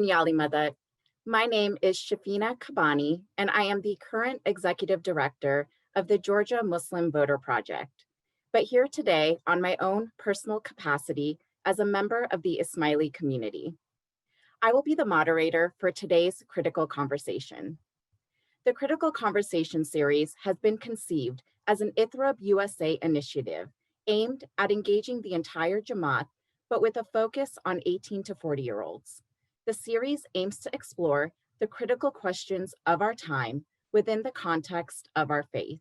Nyali Madat. My name is Shafina Khabani, and I am the current Executive Director of the Georgia Muslim Voter Project, but here today on my own personal capacity as a member of the Ismaili community. I will be the moderator for today's critical conversation. The Critical Conversation series has been conceived as an ITREB USA initiative aimed at engaging the entire Jamaat, but with a focus on 18 to 40-year-olds. The series aims to explore the critical questions of our time within the context of our faith.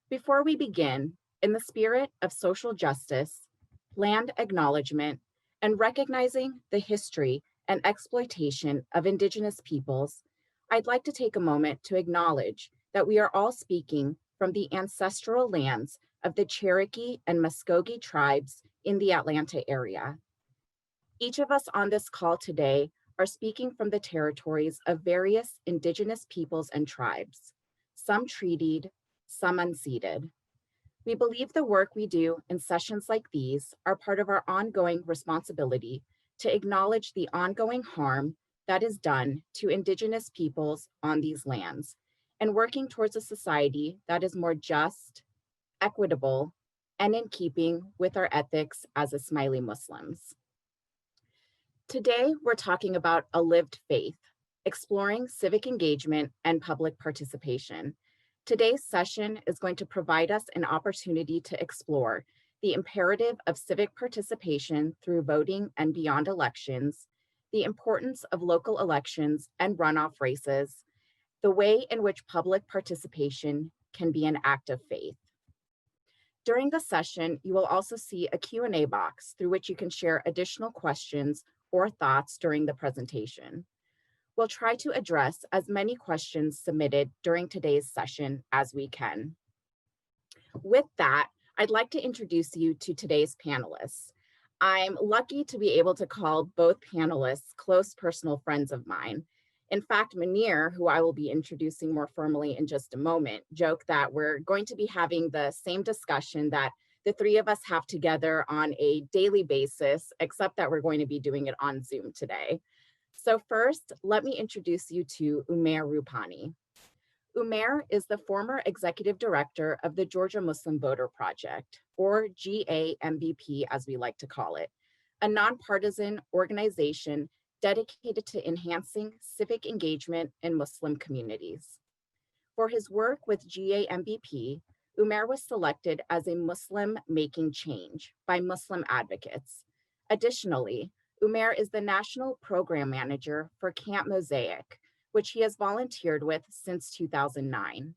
Before we begin, in the spirit of social justice, land acknowledgement, and recognizing the history and exploitation of Indigenous peoples, I'd like to take a moment to acknowledge that we are all speaking from the ancestral lands of the Cherokee and Muskogee tribes in the Atlanta area. Each of us on this call today are speaking from the territories of various Indigenous peoples and tribes, some treatied, some unceded. We believe the work we do in sessions like these are part of our ongoing responsibility to acknowledge the ongoing harm that is done to Indigenous peoples on these lands and working towards a society that is more just, equitable, and in keeping with our ethics as Ismaili Muslims. Today, we're talking about a lived faith, exploring civic engagement and public participation. Today's session is going to provide us an opportunity to explore the imperative of civic participation through voting and beyond elections, the importance of local elections and runoff races, the way in which public participation can be an act of faith. During the session, you will also see a Q&A box through which you can share additional questions or thoughts during the presentation. We'll try to address as many questions submitted during today's session as we can. With that, I'd like to introduce you to today's panelists. I'm lucky to be able to call both panelists close personal friends of mine. In fact, Munir, who I will be introducing more formally in just a moment, joked that we're going to be having the same discussion that the three of us have together on a daily basis, except that we're going to be doing it on Zoom today. So first, let me introduce you to Umer Rupani. Umer is the former executive director of the Georgia Muslim Voter Project, or GAMVP as we like to call it, a nonpartisan organization dedicated to enhancing civic engagement in Muslim communities. For his work with GAMVP, Umer was selected as a Muslim making change by Muslim advocates. Additionally, Umer is the national program manager for Camp Mosaic, which he has volunteered with since 2009.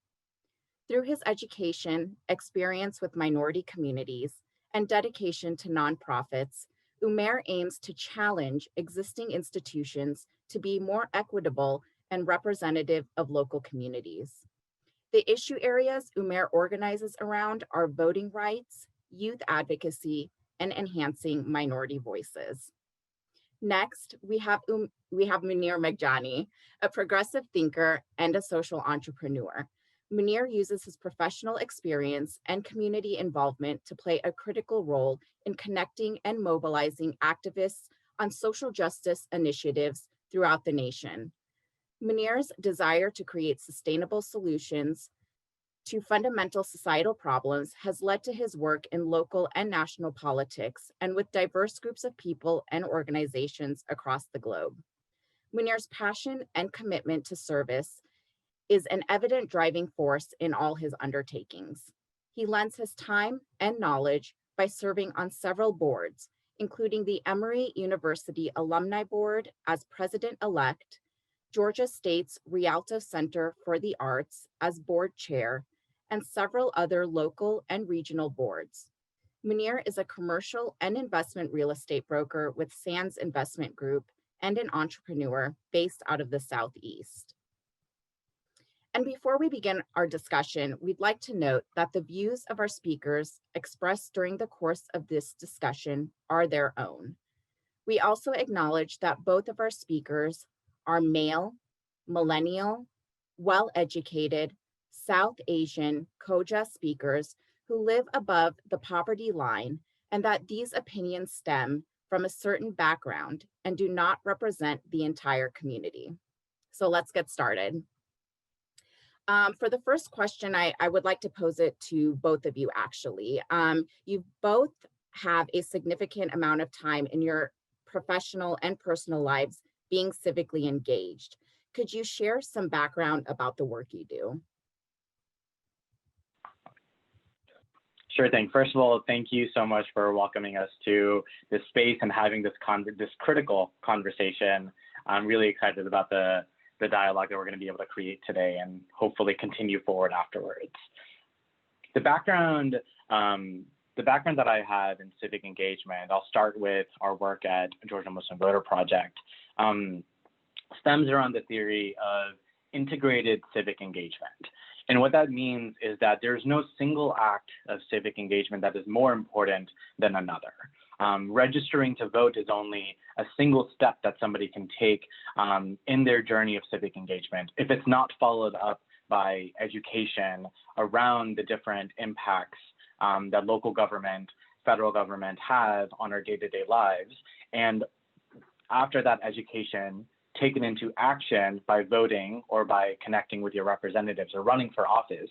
Through his education, experience with minority communities, and dedication to nonprofits, Umer aims to challenge existing institutions to be more equitable and representative of local communities. The issue areas Umer organizes around are voting rights, youth advocacy, and enhancing minority voices. Next, we have Munir Magjani, a progressive thinker and a social entrepreneur. Munir uses his professional experience and community involvement to play a critical role in connecting and mobilizing activists on social justice initiatives throughout the nation. Munir's desire to create sustainable solutions to fundamental societal problems has led to his work in local and national politics and with diverse groups of people and organizations across the globe. Munir's passion and commitment to service is an evident driving force in all his undertakings. He lends his time and knowledge by serving on several boards, including the Emory University Alumni Board as president-elect, Georgia State's Rialto Center for the Arts as board chair, and several other local and regional boards. Munir is a commercial and investment real estate broker with Sands Investment Group and an entrepreneur based out of the Southeast. And before we begin our discussion, we'd like to note that the views of our speakers expressed during the course of this discussion are their own. We also acknowledge that both of our speakers are male, millennial, well-educated, South Asian Khoja speakers who live above the poverty line, and that these opinions stem from a certain background and do not represent the entire community. So let's get started. For the first question, I would like to pose it to both of you, actually. You both have a significant amount of time in your professional and personal lives being civically engaged. Could you share some background about the work you do? Sure thing. First of all, thank you so much for welcoming us to this space and having this critical conversation. I'm really excited about the dialogue that we're going to be able to create today and hopefully continue forward afterwards. The background that I have in civic engagement, I'll start with our work at Georgia Muslim Voter Project, stems around the theory of integrated civic engagement. And what that means is that there's no single act of civic engagement that is more important than another. Registering to vote is only a single step that somebody can take in their journey of civic engagement. If it's not followed up by education around the different impacts that local government, federal government have on our day-to-day lives, and after that education, taken into action by voting or by connecting with your representatives or running for office,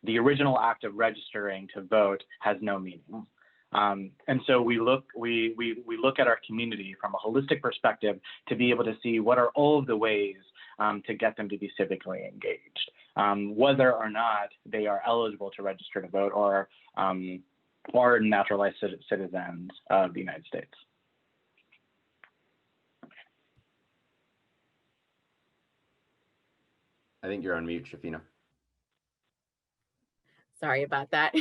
the original act of registering to vote has no meaning. And so we look at our community from a holistic perspective to be able to see what are all of the ways to get them to be civically engaged, whether or not they are eligible to register to vote or are naturalized citizens of the United States. I think you're on mute, Shafina. Sorry about that.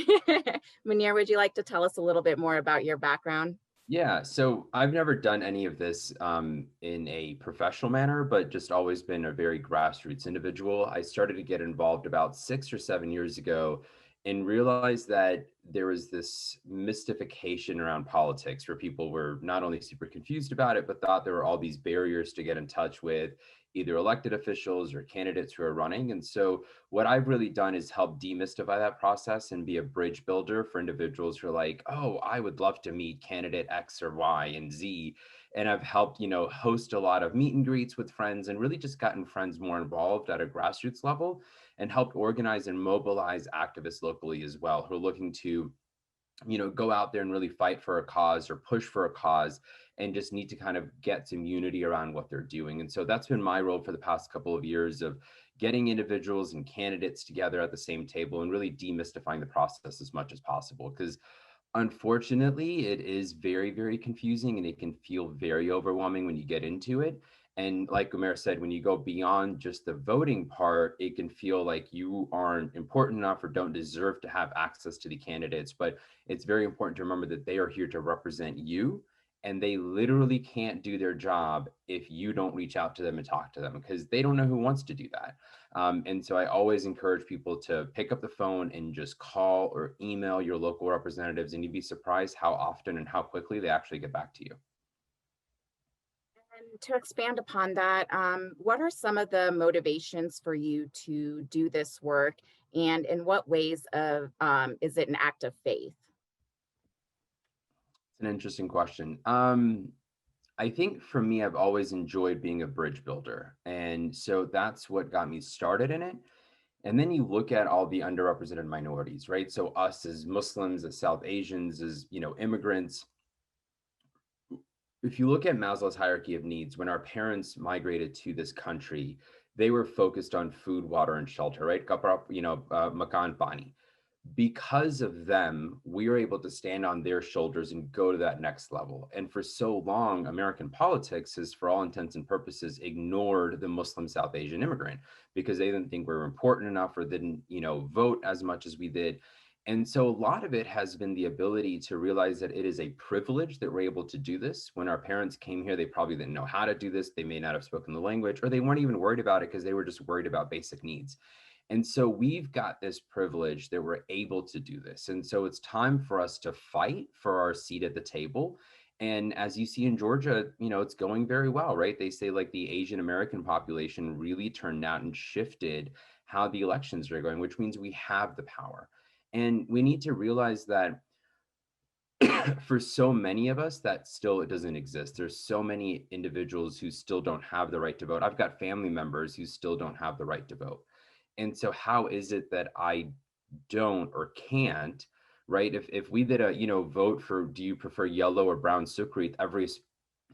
Munir, would you like to tell us a little bit more about your background? Yeah, so I've never done any of this in a professional manner, but just always been a very grassroots individual. I started to get involved about 6 or 7 years ago and realized that there was this mystification around politics where people were not only super confused about it, but thought there were all these barriers to get in touch with either elected officials or candidates who are running. And so what I've really done is help demystify that process and be a bridge builder for individuals who are like, oh, I would love to meet candidate X or Y and Z. And I've helped, host a lot of meet and greets with friends and really just gotten friends more involved at a grassroots level and helped organize and mobilize activists locally as well who are looking to go out there and really fight for a cause or push for a cause and just need to kind of get some unity around what they're doing. And so that's been my role for the past couple of years of getting individuals and candidates together at the same table and really demystifying the process as much as possible. Because unfortunately, it is very, very confusing and it can feel very overwhelming when you get into it. And like Umer said, when you go beyond just the voting part, it can feel like you aren't important enough or don't deserve to have access to the candidates. But it's very important to remember that they are here to represent you. And they literally can't do their job if you don't reach out to them and talk to them because they don't know who wants to do that. And so I always encourage people to pick up the phone and just call or email your local representatives, and you'd be surprised how often and how quickly they actually get back to you. And to expand upon that, what are some of the motivations for you to do this work, and in what ways is it an act of faith? It's an interesting question. I think for me, I've always enjoyed being a bridge builder. And so that's what got me started in it. And then you look at all the underrepresented minorities, right? So us as Muslims, as South Asians, as immigrants. If you look at Maslow's hierarchy of needs, when our parents migrated to this country, they were focused on food, water, and shelter, right? Makan, pani. Because of them, we were able to stand on their shoulders and go to that next level. And for so long, American politics has, for all intents and purposes, ignored the Muslim South Asian immigrant because they didn't think we were important enough or didn't, vote as much as we did. And so a lot of it has been the ability to realize that it is a privilege that we're able to do this. When our parents came here, they probably didn't know how to do this. They may not have spoken the language, or they weren't even worried about it because they were just worried about basic needs. And so we've got this privilege that we're able to do this. And so it's time for us to fight for our seat at the table. And as you see in Georgia, it's going very well, right? They say like the Asian American population really turned out and shifted how the elections are going, which means we have the power. And we need to realize that for so many of us, that still it doesn't exist. There's so many individuals who still don't have the right to vote. I've got family members who still don't have the right to vote. And so how is it that I don't or can't, right? If we did a, vote for, do you prefer yellow or brown sukrit, every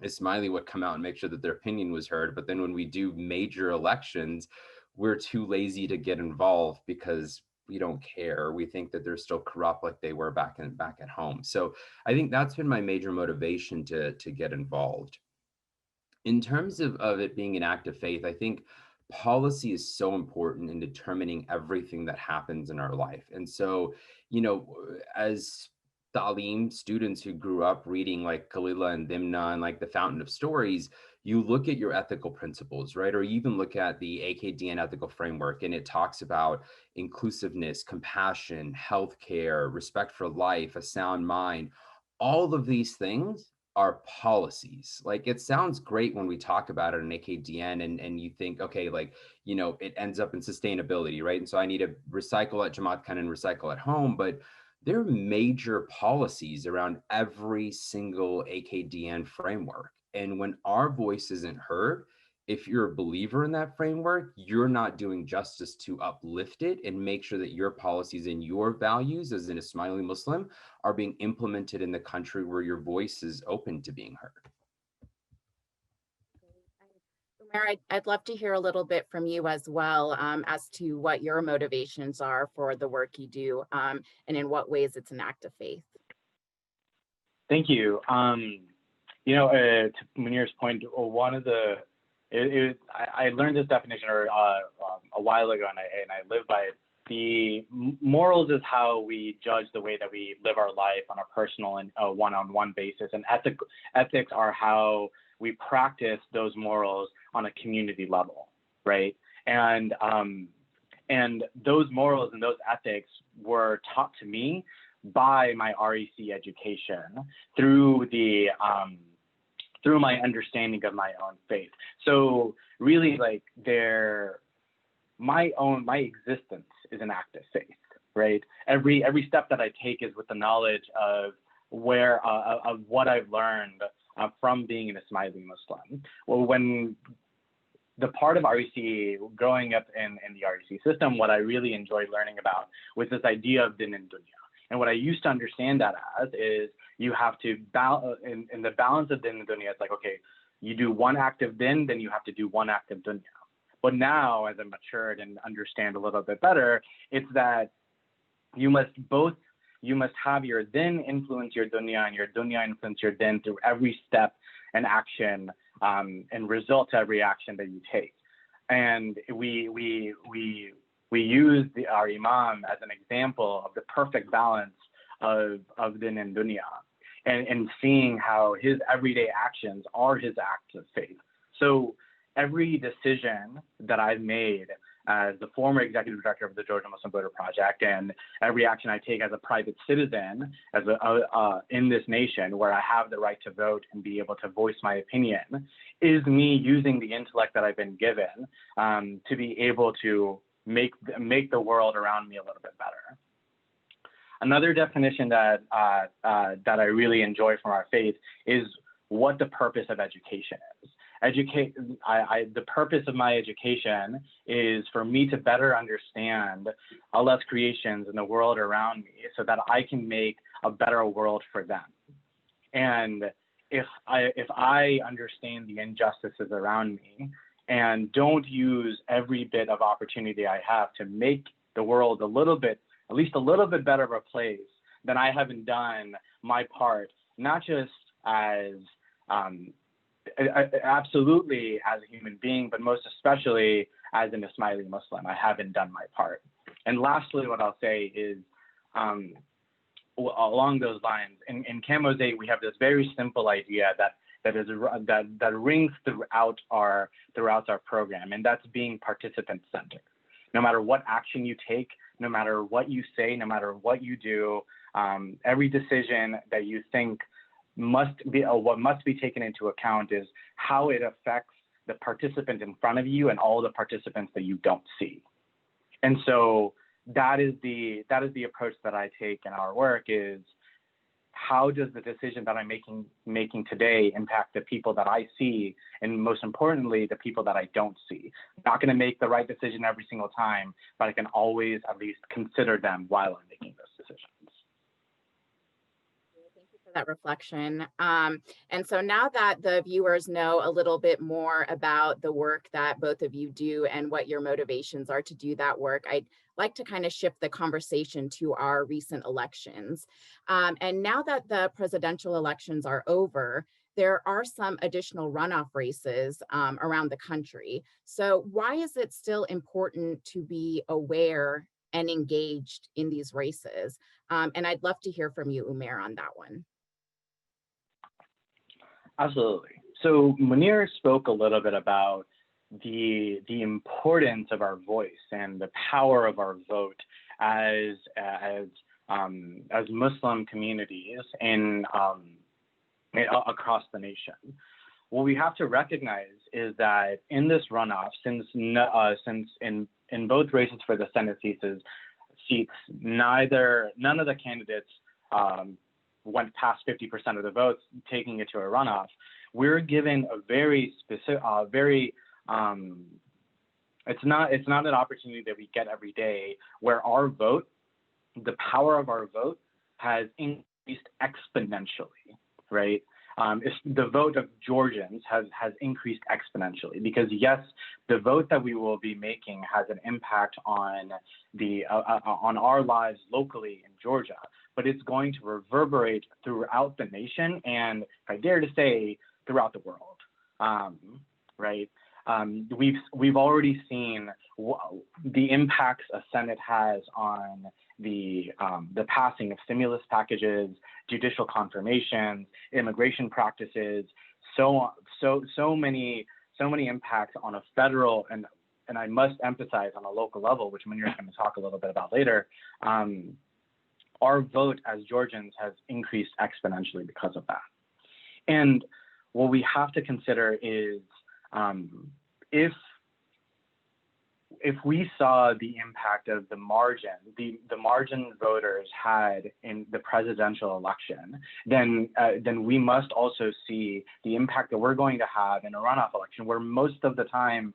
Ismaili would come out and make sure that their opinion was heard. But then when we do major elections, we're too lazy to get involved because we don't care. We think that they're still corrupt like they were back at home. So I think that's been my major motivation to get involved. In terms of it being an act of faith, I think policy is so important in determining everything that happens in our life. And so, as Talim students who grew up reading like Kalila and Dimna and like the Fountain of Stories, you look at your ethical principles, right? Or you even look at the AKDN ethical framework, and it talks about inclusiveness, compassion, healthcare, respect for life, a sound mind. All of these things are policies. Like, it sounds great when we talk about it in AKDN, and you think, okay, like, it ends up in sustainability, right? And so I need to recycle at Jamaat Khan and recycle at home, but there are major policies around every single AKDN framework. And when our voice isn't heard, if you're a believer in that framework, you're not doing justice to uplift it and make sure that your policies and your values as an Ismaili Muslim are being implemented in the country where your voice is open to being heard. Umer, I'd love to hear a little bit from you as well, as to what your motivations are for the work you do, and in what ways it's an act of faith. Thank you. To Munir's point, one of the I learned this definition a while ago, and I live by it. The morals is how we judge the way that we live our life on a personal and one-on-one basis, and ethics are how we practice those morals on a community level, right? And those morals and those ethics were taught to me by my REC education through my understanding of my own faith. So really, like, my existence is an act of faith, right? Every step that I take is with the knowledge of of what I've learned from being an Ismaili Muslim. Well, when the part of REC, growing up in the REC system, what I really enjoyed learning about was this idea of din and dunya. And what I used to understand that as is you have to in the balance of din and dunya, it's like, okay, you do one act of din, then you have to do one act of dunya. But now, as I matured and understand a little bit better, it's that you must have your din influence your dunya, and your dunya influence your din through every step and action and result to every action that you take. And we use our Imam as an example of the perfect balance of din and dunya, and seeing how his everyday actions are his acts of faith. So every decision that I've made as the former executive director of the Georgia Muslim Voter Project, and every action I take as a private citizen in this nation where I have the right to vote and be able to voice my opinion, is me using the intellect that I've been given to be able to make the world around me a little bit better. Another definition that I really enjoy from our faith is what the purpose of education is. The purpose of my education is for me to better understand Allah's creations and the world around me so that I can make a better world for them. And if I understand the injustices around me and don't use every bit of opportunity I have to make the world at least a little bit better of a place, then I haven't done my part, not just as absolutely as a human being, but most especially as an Ismaili Muslim. I haven't done my part. And lastly, what I'll say is, along those lines, in Camp Mosaic, we have this very simple idea that rings throughout our program, and that's being participant-centered. No matter what action you take, no matter what you say, no matter what you do, every decision that you think what must be taken into account is how it affects the participant in front of you and all the participants that you don't see. And so that is the approach that I take in our work, is how does the decision that I'm making today impact the people that I see, and most importantly, the people that I don't see? I'm not going to make the right decision every single time, but I can always at least consider them while I'm making those decisions. Thank you for that reflection. And so now that the viewers know a little bit more about the work that both of you do and what your motivations are to do that work, I'd like to kind of shift the conversation to our recent elections. And now that the presidential elections are over, there are some additional runoff races around the country. So why is it still important to be aware and engaged in these races? And I'd love to hear from you, Umer, on that one. Absolutely. So Munir spoke a little bit about the importance of our voice and the power of our vote as Muslim communities in across the nation. What we have to recognize is that in this runoff, since in both races for the Senate seats, none of the candidates went past 50% of the votes, taking it to a runoff. We're given a very specific, it's not an opportunity that we get every day where our vote, the power of our vote, has increased exponentially, right? The vote of Georgians has increased exponentially, because yes, the vote that we will be making has an impact on on our lives locally in Georgia, but it's going to reverberate throughout the nation, and I dare to say throughout the world, right? We've already seen the impacts a Senate has on the passing of stimulus packages, judicial confirmations, immigration practices, so many impacts on a federal and I must emphasize on a local level, which Munir is going to talk a little bit about later. Our vote as Georgians has increased exponentially because of that. And what we have to consider is if we saw the impact of the margin voters had in the presidential election, then we must also see the impact that we're going to have in a runoff election, where most of the time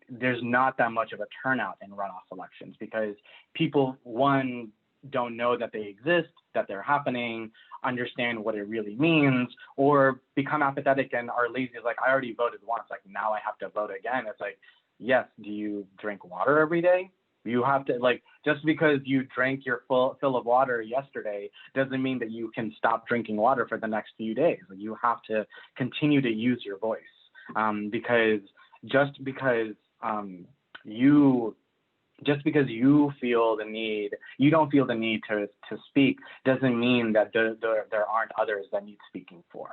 there's not that much of a turnout in runoff elections, because people, one, don't know that they exist, that they're happening, understand what it really means, or become apathetic and are lazy. Like, I already voted once, like now I have to vote again. It's like, yes, do you drink water every day? You have to, like, just because you drank your fill of water yesterday doesn't mean that you can stop drinking water for the next few days. Like, you have to continue to use your voice, because just because you feel the need, you don't feel the need to speak, doesn't mean that there aren't others that need speaking for.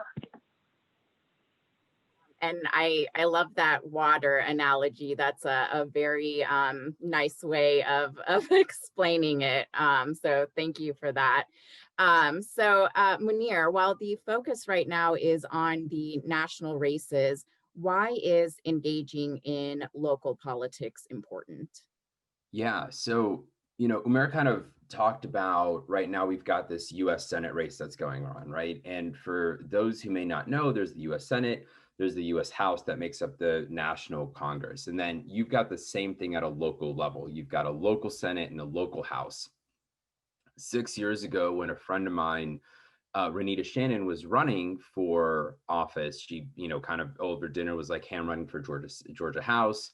And I love that water analogy. That's a very nice way of explaining it. So thank you for that. Munir, while the focus right now is on the national races, why is engaging in local politics important? Yeah, so, Umer kind of talked about, right now we've got this US Senate race that's going on, right? And for those who may not know, there's the US Senate, there's the US House that makes up the National Congress. And then you've got the same thing at a local level. You've got a local Senate and a local House. 6 years ago, when a friend of mine, Renita Shannon, was running for office, she, kind of over dinner was like, hey, I'm running for Georgia House.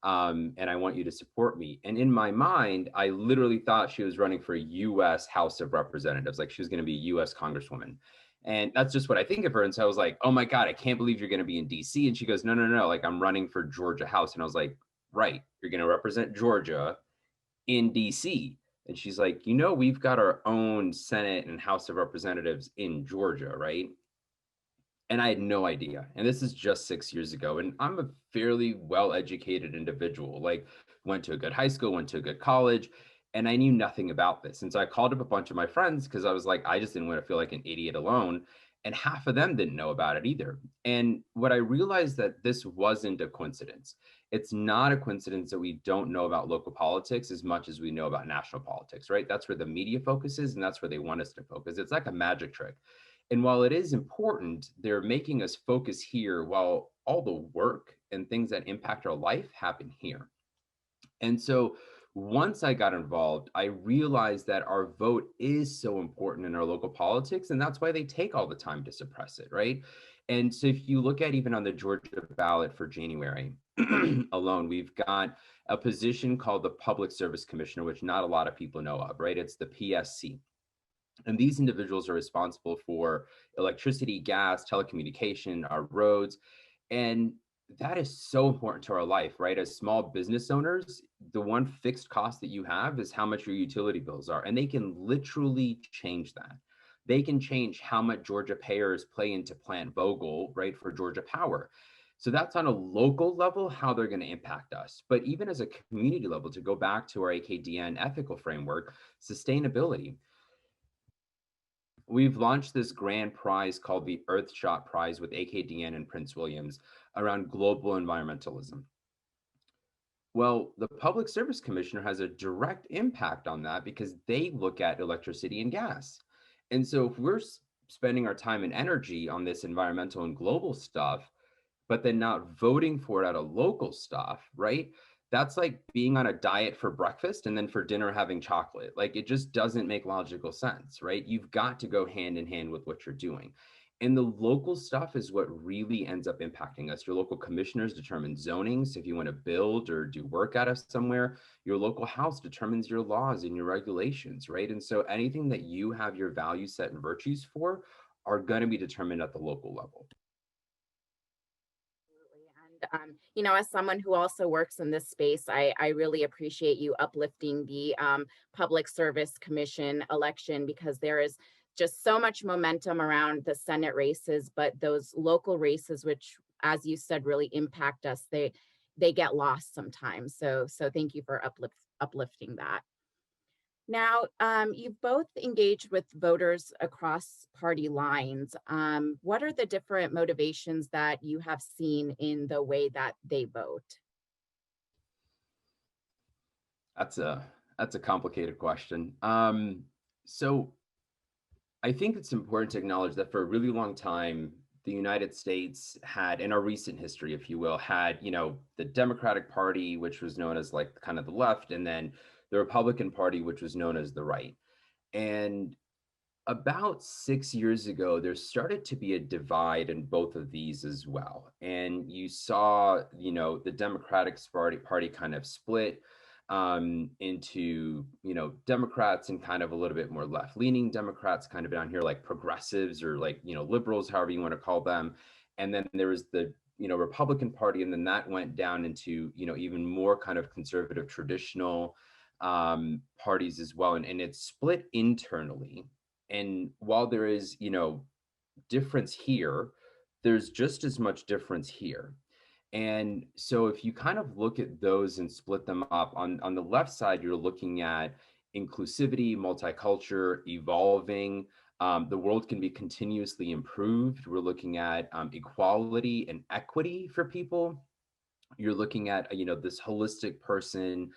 And I want you to support me. And in my mind, I literally thought she was running for a US House of Representatives, like she was going to be a US Congresswoman. And that's just what I think of her. And so I was like, oh my God, I can't believe you're going to be in DC. And she goes, no, like, I'm running for Georgia House. And I was like, right, you're going to represent Georgia in DC. And she's like, we've got our own Senate and House of Representatives in Georgia, right? And I had no idea. And this is just 6 years ago. And I'm a fairly well-educated individual, like went to a good high school, went to a good college, and I knew nothing about this. And so I called up a bunch of my friends because I was like, I just didn't want to feel like an idiot alone. And half of them didn't know about it either. And what I realized, that this wasn't a coincidence. It's not a coincidence that we don't know about local politics as much as we know about national politics, right? That's where the media focuses and that's where they want us to focus. It's like a magic trick. And while it is important, they're making us focus here while all the work and things that impact our life happen here. And so once I got involved, I realized that our vote is so important in our local politics, and that's why they take all the time to suppress it, right? And so if you look at even on the Georgia ballot for January alone, we've got a position called the Public Service Commissioner, which not a lot of people know of, right? It's the PSC. And these individuals are responsible for electricity, gas, telecommunication, our roads. And that is so important to our life, right? As small business owners, the one fixed cost that you have is how much your utility bills are. And they can literally change that. They can change how much Georgia payers play into Plant Vogtle, right, for Georgia Power. So that's on a local level, how they're going to impact us. But even as a community level, to go back to our AKDN ethical framework, sustainability. We've launched this grand prize called the Earthshot Prize with AKDN and Prince William's around global environmentalism. Well, the Public Service Commissioner has a direct impact on that because they look at electricity and gas. And so if we're spending our time and energy on this environmental and global stuff, but then not voting for it out of local stuff, right? That's like being on a diet for breakfast and then for dinner having chocolate. Like it just doesn't make logical sense, right? You've got to go hand in hand with what you're doing. And the local stuff is what really ends up impacting us. Your local commissioners determine zoning. So if you want to build or do work out of somewhere, your local house determines your laws and your regulations, right? And so anything that you have your value set and virtues for are going to be determined at the local level. And you know, as someone who also works in this space, I really appreciate you uplifting the Public Service Commission election, because there is just so much momentum around the Senate races, but those local races, which, as you said, really impact us, they get lost sometimes. So thank you for uplifting that. Now, you've both engaged with voters across party lines. What are the different motivations that you have seen in the way that they vote? That's a complicated question. So I think it's important to acknowledge that for a really long time, the United States had, in our recent history, if you will, had, the Democratic Party, which was known as like kind of the left, and then the Republican Party, which was known as the right. And about 6 years ago, there started to be a divide in both of these as well. And you saw, the Democratic Party kind of split into, Democrats and kind of a little bit more left leaning Democrats, kind of down here like progressives or like, liberals, however you want to call them. And then there was the, Republican Party. And then that went down into, even more kind of conservative traditional parties as well. And it's split internally. And while there is, difference here, there's just as much difference here. And so if you kind of look at those and split them up, on the left side, you're looking at inclusivity, multicultural, evolving. The world can be continuously improved. We're looking at equality and equity for people. You're looking at, this holistic person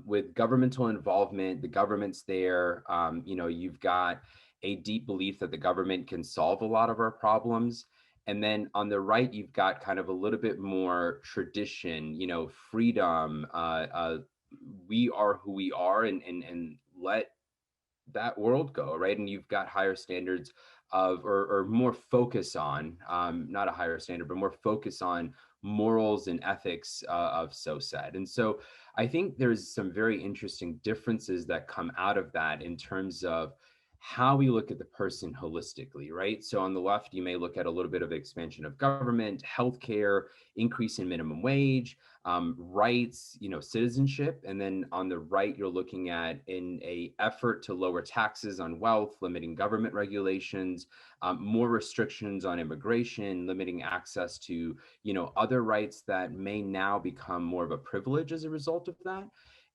with governmental involvement. The government's there. You've got a deep belief that the government can solve a lot of our problems. And then on the right, you've got kind of a little bit more tradition, freedom. We are who we are, and let that world go, right? And you've got higher standards of, or more focus on, not a higher standard, but more focus on morals and ethics of so said. And so I think there's some very interesting differences that come out of that in terms of how we look at the person holistically, right? So on the left, you may look at a little bit of expansion of government, healthcare, increase in minimum wage, rights, citizenship. And then on the right, you're looking at in a effort to lower taxes on wealth, limiting government regulations, more restrictions on immigration, limiting access to, other rights that may now become more of a privilege as a result of that.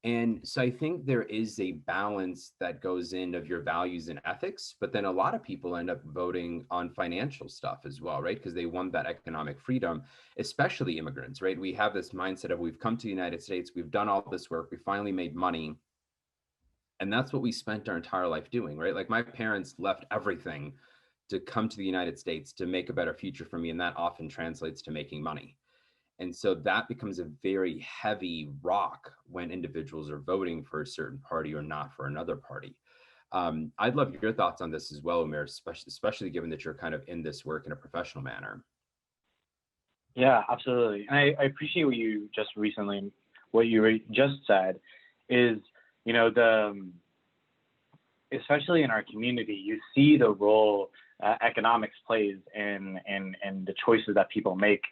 And so I think there is a balance that goes in of your values and ethics, but then a lot of people end up voting on financial stuff as well, right? Because they want that economic freedom, especially immigrants, right? We have this mindset of we've come to the United States, we've done all this work, we finally made money. And that's what we spent our entire life doing, right? Like my parents left everything to come to the United States to make a better future for me. And that often translates to making money. And so that becomes a very heavy rock when individuals are voting for a certain party or not for another party. I'd love your thoughts on this as well, Umer, especially given that you're kind of in this work in a professional manner. Yeah, absolutely. And I appreciate what you just said is, you know, especially in our community, you see the role economics plays in the choices that people make,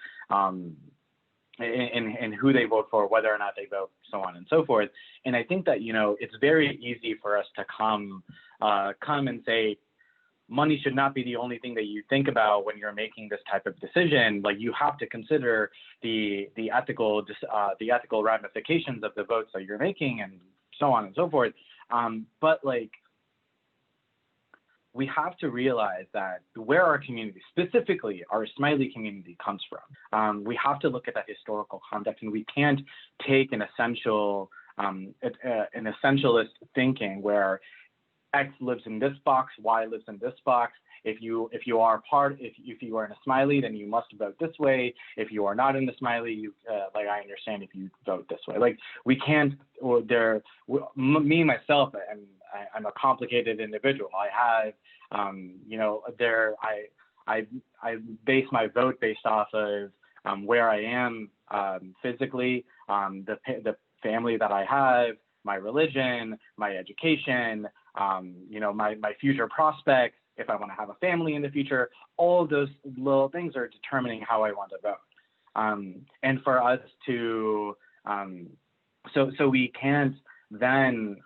in who they vote for, whether or not they vote, so on and so forth. And I think that, you know, it's very easy for us to come and say, money should not be the only thing that you think about when you're making this type of decision. Like, you have to consider the ethical ramifications of the votes that you're making, and so on and so forth. But like, we have to realize that where our community, specifically our Smiley community, comes from, we have to look at that historical context, and we can't take an essentialist thinking where X lives in this box, Y lives in this box. If you are in a Smiley, then you must vote this way. If you are not in the Smiley, like, I understand if you vote this way. Like, we can't. Me myself, I'm a complicated individual. I have, you know, I base my vote based off of where I am physically, the family that I have, my religion, my education, you know, my future prospects, if I want to have a family in the future. All of those little things are determining how I want to vote. And for us to, so we can't then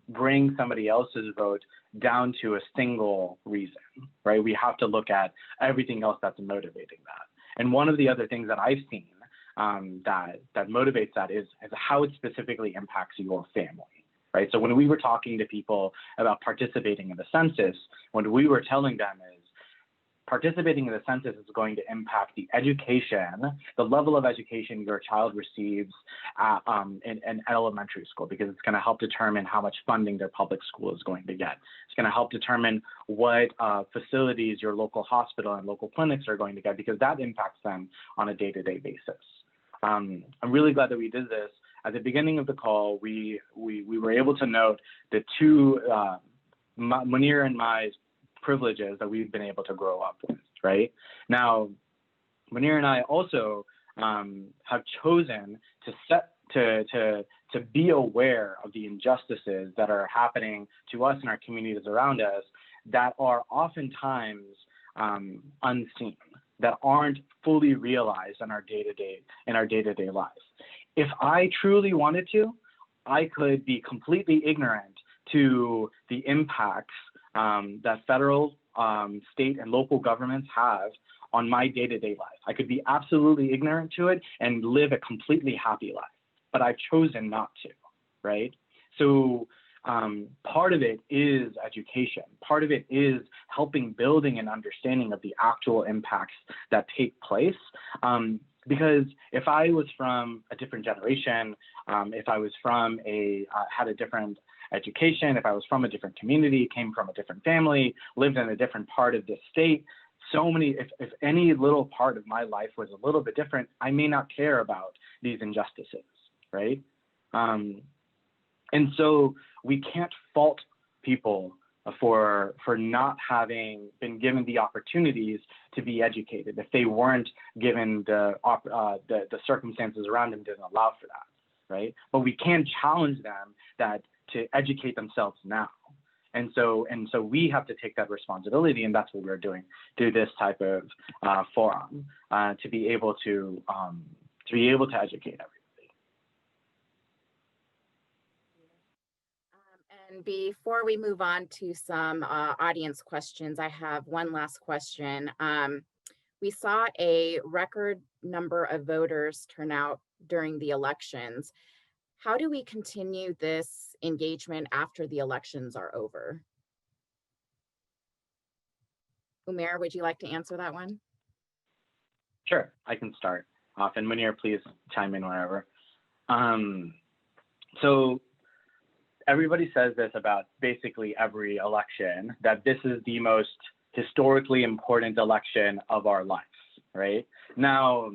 bring somebody else's vote down to a single reason, right? We have to look at everything else that's motivating that. And one of the other things that I've seen that motivates that is how it specifically impacts your family, right? So when we were talking to people about participating in the census, what we were telling them is participating in the census is going to impact the education, the level of education your child receives in elementary school, because it's going to help determine how much funding their public school is going to get. It's going to help determine what facilities your local hospital and local clinics are going to get, because that impacts them on a day-to-day basis. I'm really glad that we did this. At the beginning of the call, we were able to note the two, Munir and my privileges that we've been able to grow up with, right? Now, Munir and I also have chosen to be aware of the injustices that are happening to us and our communities around us that are oftentimes unseen, that aren't fully realized in our day-to-day lives. If I truly wanted to, I could be completely ignorant to the impacts that federal, state, and local governments have on my day-to-day life. I could be absolutely ignorant to it and live a completely happy life, but I've chosen not to, right? So part of it is education. Part of it is helping building an understanding of the actual impacts that take place. Because if I was from a different generation, if I was from had a different education, if I was from a different community, came from a different family, lived in a different part of the state, if any little part of my life was a little bit different, I may not care about these injustices, right? And so we can't fault people for not having been given the opportunities to be educated if they weren't given the circumstances around them didn't allow for that, right? But we can challenge them to educate themselves now. And so we have to take that responsibility, and that's what we're doing through this type of forum, to be able to educate everybody. And before we move on to some audience questions, I have one last question. We saw a record number of voters turn out during the elections. how do we continue this engagement after the elections are over? Umer, would you like to answer that one? Sure, I can start off, and Munir, please chime in whenever. So everybody says this about basically every election, that this is the most historically important election of our lives, right? Now,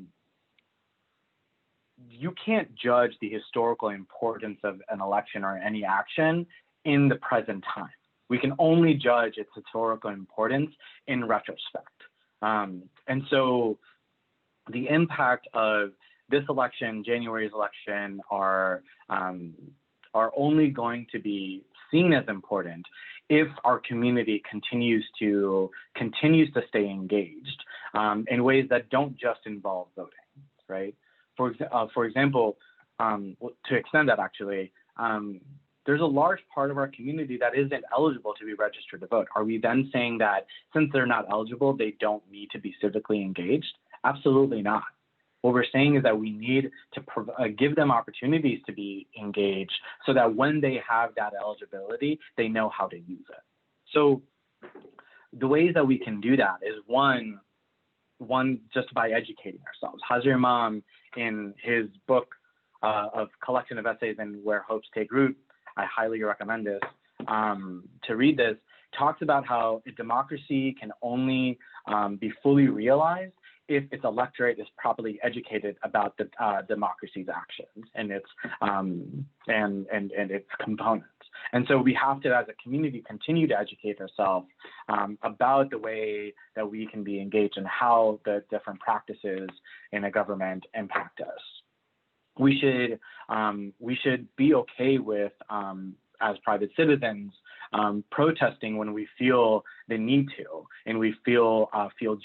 you can't judge the historical importance of an election or any action in the present time. We can only judge its historical importance in retrospect. And so the impact of this election, January's election, are only going to be seen as important if our community continues to stay engaged in ways that don't just involve voting, right? For example, to extend that actually, there's a large part of our community that isn't eligible to be registered to vote. Are we then saying that since they're not eligible, they don't need to be civically engaged? Absolutely not. What we're saying is that we need to give them opportunities to be engaged so that when they have that eligibility, they know how to use it. So the ways that we can do that is one just by educating ourselves. Hazir Imam, in his book of collection of essays and Where Hopes Take Root, I highly recommend this, to read this, talks about how a democracy can only be fully realized if its electorate is properly educated about the democracy's actions and its its components. And so we have to, as a community, continue to educate ourselves about the way that we can be engaged and how the different practices in a government impact us. We should be okay with, as private citizens, protesting when we feel the need to, and we feel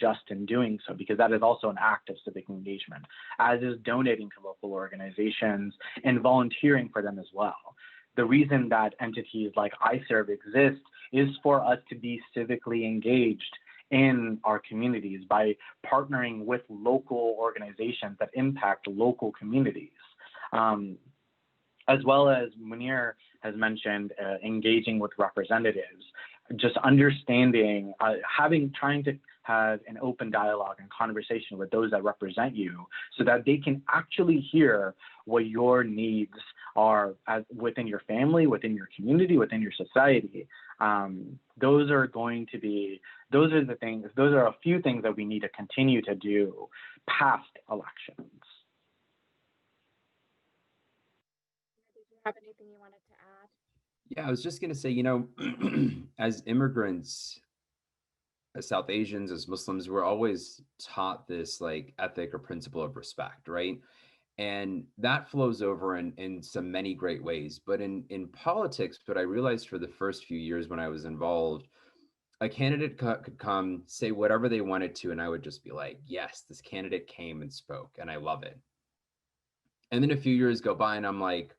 just in doing so, because that is also an act of civic engagement, as is donating to local organizations and volunteering for them as well. The reason that entities like ITREB exist is for us to be civically engaged in our communities by partnering with local organizations that impact local communities. As well as Munir has mentioned, engaging with representatives, just understanding, trying to have an open dialogue and conversation with those that represent you so that they can actually hear what your needs are within your family, within your community, within your society. Those are a few things that we need to continue to do past elections. Have anything you wanted to add? Yeah, I was just going to say, as immigrants, as South Asians, as Muslims, we're always taught this like ethic or principle of respect, right? And that flows over in some many great ways. But in politics, what I realized for the first few years when I was involved, a candidate could come, say whatever they wanted to, and I would just be like, yes, this candidate came and spoke, and I love it. And then a few years go by, and I'm like,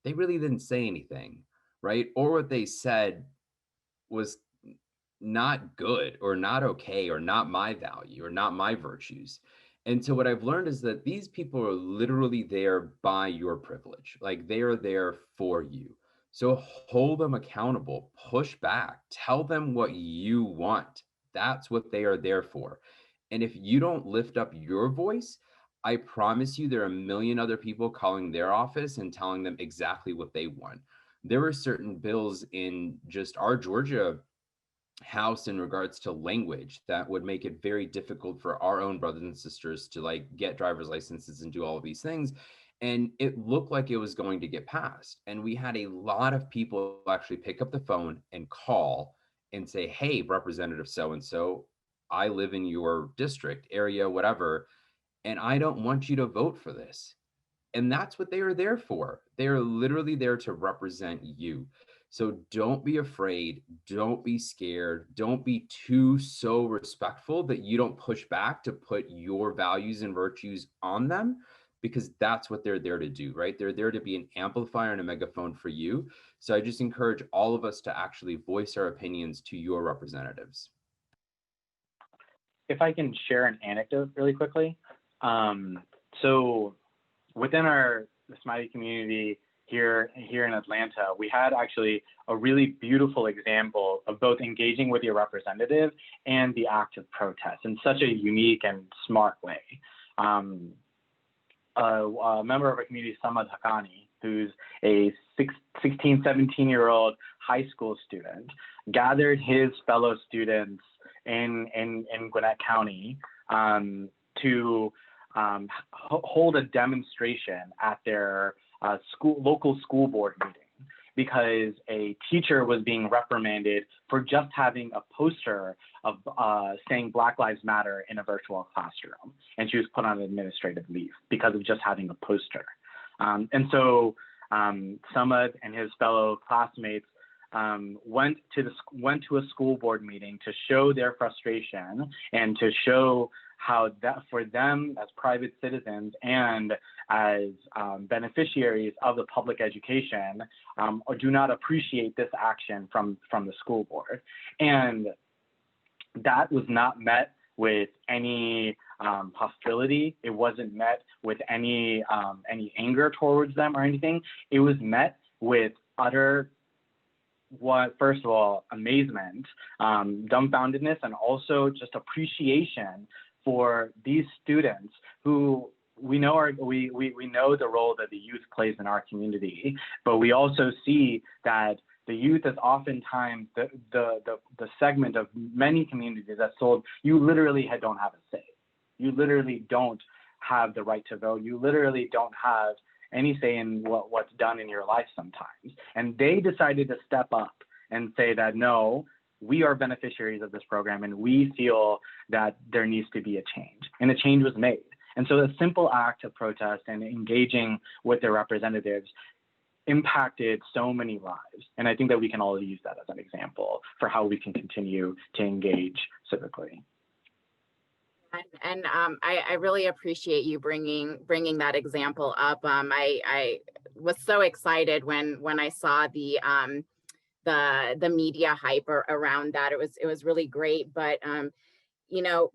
they really didn't say anything, right? Or what they said was not good or not okay or not my value or not my virtues. And so what I've learned is that these people are literally there by your privilege. Like they are there for you. So hold them accountable, push back, tell them what you want. That's what they are there for. And if you don't lift up your voice, I promise you there are a million other people calling their office and telling them exactly what they want. There were certain bills in just our Georgia House in regards to language that would make it very difficult for our own brothers and sisters to like get driver's licenses and do all of these things. And it looked like it was going to get passed. And we had a lot of people actually pick up the phone and call and say, hey, Representative so-and-so, I live in your district, area, whatever, and I don't want you to vote for this. And that's what they are there for. They are literally there to represent you. So don't be afraid. Don't be scared. Don't be so respectful that you don't push back to put your values and virtues on them, because that's what they're there to do, right? They're there to be an amplifier and a megaphone for you. So I just encourage all of us to actually voice our opinions to your representatives. If I can share an anecdote really quickly. So within the Somali community, here in Atlanta, we had actually a really beautiful example of both engaging with your representative and the act of protest in such a unique and smart way. A member of our community, Samad Haqqani, who's a 16, 17-year-old high school student, gathered his fellow students in Gwinnett County to hold a demonstration at their local school board meeting because a teacher was being reprimanded for just having a poster of saying Black Lives Matter in a virtual classroom, and she was put on administrative leave because of just having a poster. And so Samad and his fellow classmates went to a school board meeting to show their frustration and to show how that for them as private citizens and as beneficiaries of the public education do not appreciate this action from the school board. And that was not met with any hostility. It wasn't met with any anger towards them or anything. It was met with utter, first of all, amazement, dumbfoundedness, and also just appreciation for these students who we know the role that the youth plays in our community, but we also see that the youth is oftentimes the segment of many communities that's told you literally don't have a say. You literally don't have the right to vote. You literally don't have any say in what's done in your life sometimes. And they decided to step up and say that, no, we are beneficiaries of this program and we feel that there needs to be a change. And a change was made. And so the simple act of protest and engaging with their representatives impacted so many lives. And I think that we can all use that as an example for how we can continue to engage civically. And I really appreciate you bringing that example up. I was so excited when I saw the media hype around that. It was really great. But you know,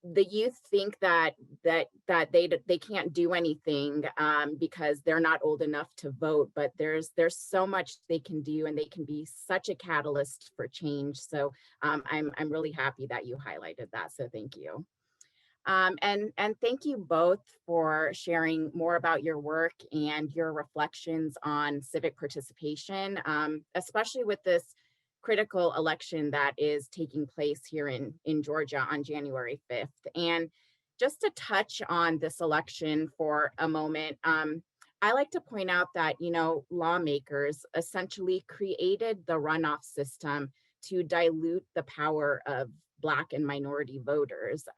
the youth think that they can't do anything because they're not old enough to vote, but there's so much they can do, and they can be such a catalyst for change. So I'm really happy that you highlighted that. So thank you. And thank you both for sharing more about your work and your reflections on civic participation, especially with this critical election that is taking place here in Georgia on January 5th. And just to touch on this election for a moment, I like to point out that, lawmakers essentially created the runoff system to dilute the power of Black and minority voters.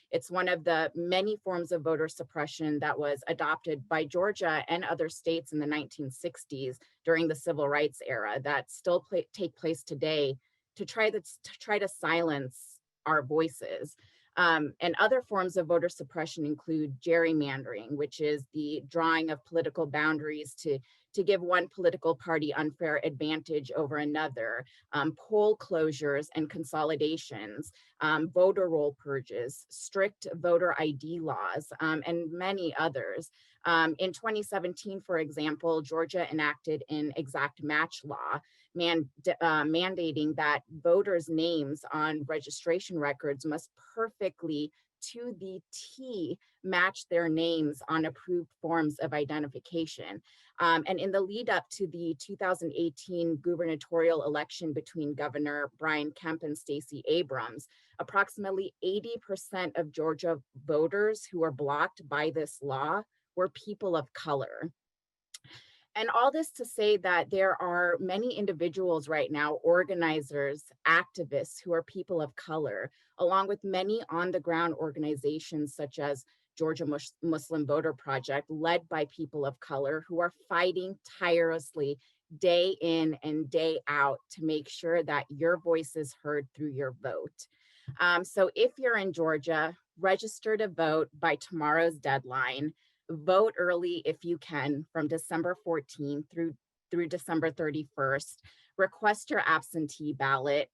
It's one of the many forms of voter suppression that was adopted by Georgia and other states in the 1960s during the civil rights era that still take place today to try to silence our voices. And other forms of voter suppression include gerrymandering, which is the drawing of political boundaries to give one political party unfair advantage over another, poll closures and consolidations, voter roll purges, strict voter ID laws, and many others. In 2017, for example, Georgia enacted an exact match law, mandating that voters' names on registration records must perfectly to the T match their names on approved forms of identification. And in the lead up to the 2018 gubernatorial election between Governor Brian Kemp and Stacey Abrams, approximately 80% of Georgia voters who were blocked by this law were people of color. And all this to say that there are many individuals right now, organizers, activists who are people of color, along with many on-the-ground organizations such as Georgia Muslim Voter Project, led by people of color who are fighting tirelessly day in and day out to make sure that your voice is heard through your vote. So if you're in Georgia, register to vote by tomorrow's deadline. Vote early if you can from December 14th through December 31st. Request your absentee ballot.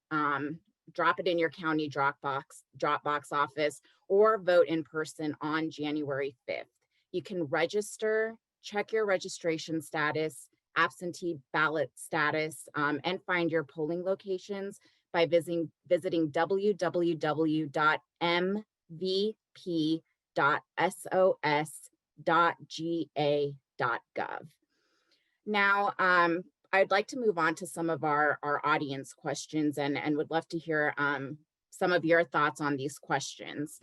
Drop it in your county Dropbox office, or vote in person on January 5th. You can register check your registration status, absentee ballot status, and find your polling locations by visiting www.mvp.sos.ga.gov. Now, I'd like to move on to some of our audience questions and would love to hear some of your thoughts on these questions.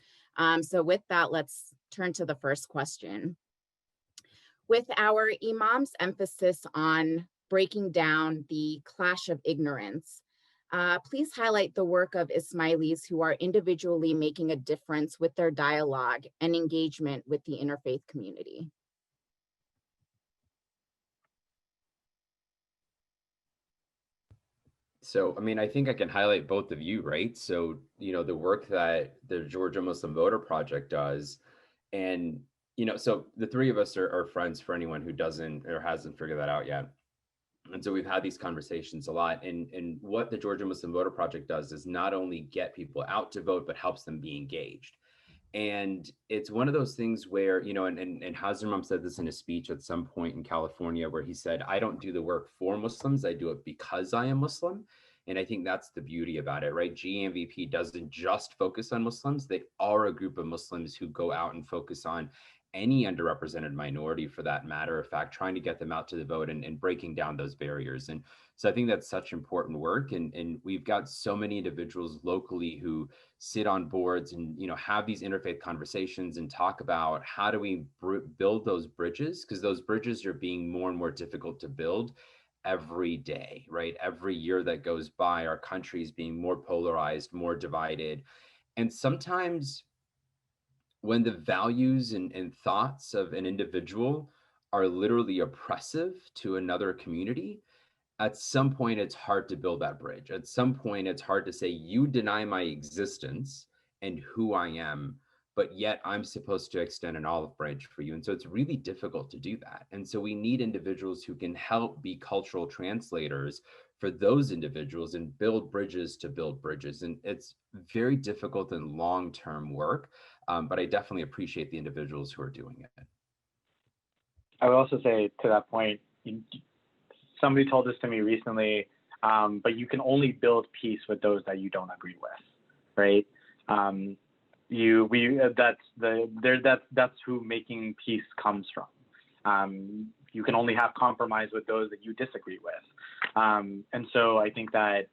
So with that, let's turn to the first question. With our imam's emphasis on breaking down the clash of ignorance, please highlight the work of Ismailis who are individually making a difference with their dialogue and engagement with the interfaith community. So, I mean, I think I can highlight both of you, right? So, the work that the Georgia Muslim Voter Project does, and, so the three of us are friends for anyone who doesn't or hasn't figured that out yet. And so we've had these conversations a lot. And what the Georgia Muslim Voter Project does is not only get people out to vote, but helps them be engaged. And it's one of those things where, and Hazarmam said this in a speech at some point in California, where he said, I don't do the work for Muslims, I do it because I am Muslim. And I think that's the beauty about it, right? GMVP doesn't just focus on Muslims. They are a group of Muslims who go out and focus on any underrepresented minority, for that matter of fact, trying to get them out to the vote and breaking down those barriers. And so I think that's such important work. And we've got so many individuals locally who sit on boards and, have these interfaith conversations and talk about how do we build those bridges, because those bridges are being more and more difficult to build every day, right? Every year that goes by, our country is being more polarized, more divided. And sometimes when the values and thoughts of an individual are literally oppressive to another community, at some point it's hard to build that bridge. At some point it's hard to say, you deny my existence and who I am, but yet I'm supposed to extend an olive branch for you. And so it's really difficult to do that. And so we need individuals who can help be cultural translators for those individuals and build bridges to build bridges. And it's very difficult and long-term work, but I definitely appreciate the individuals who are doing it. I would also say to that point, somebody told this to me recently, but you can only build peace with those that you don't agree with, right? That's who making peace comes from. You can only have compromise with those that you disagree with, and so I think that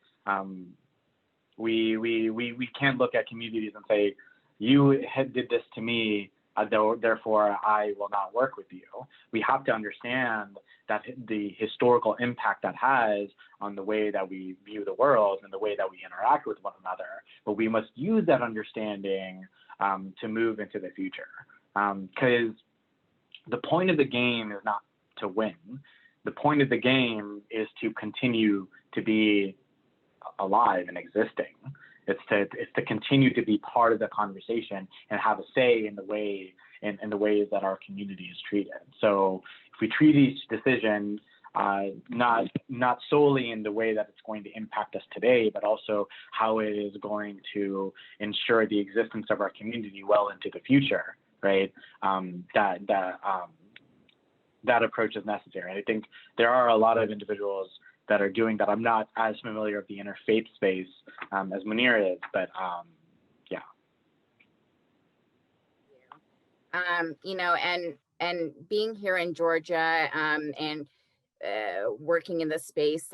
we can't look at communities and say, you did this to me, therefore I will not work with you. We have to understand that the historical impact that has on the way that we view the world and the way that we interact with one another. But we must use that understanding to move into the future. Because the point of the game is not to win. The point of the game is to continue to be alive and existing. It's to continue to be part of the conversation and have a say in the ways that our community is treated. So if we treat each decision not solely in the way that it's going to impact us today, but also how it is going to ensure the existence of our community well into the future, right? That approach is necessary. And I think there are a lot of individuals that are doing that. I'm not as familiar with the interfaith space as Munir is, but yeah. And being here in Georgia and working in this space,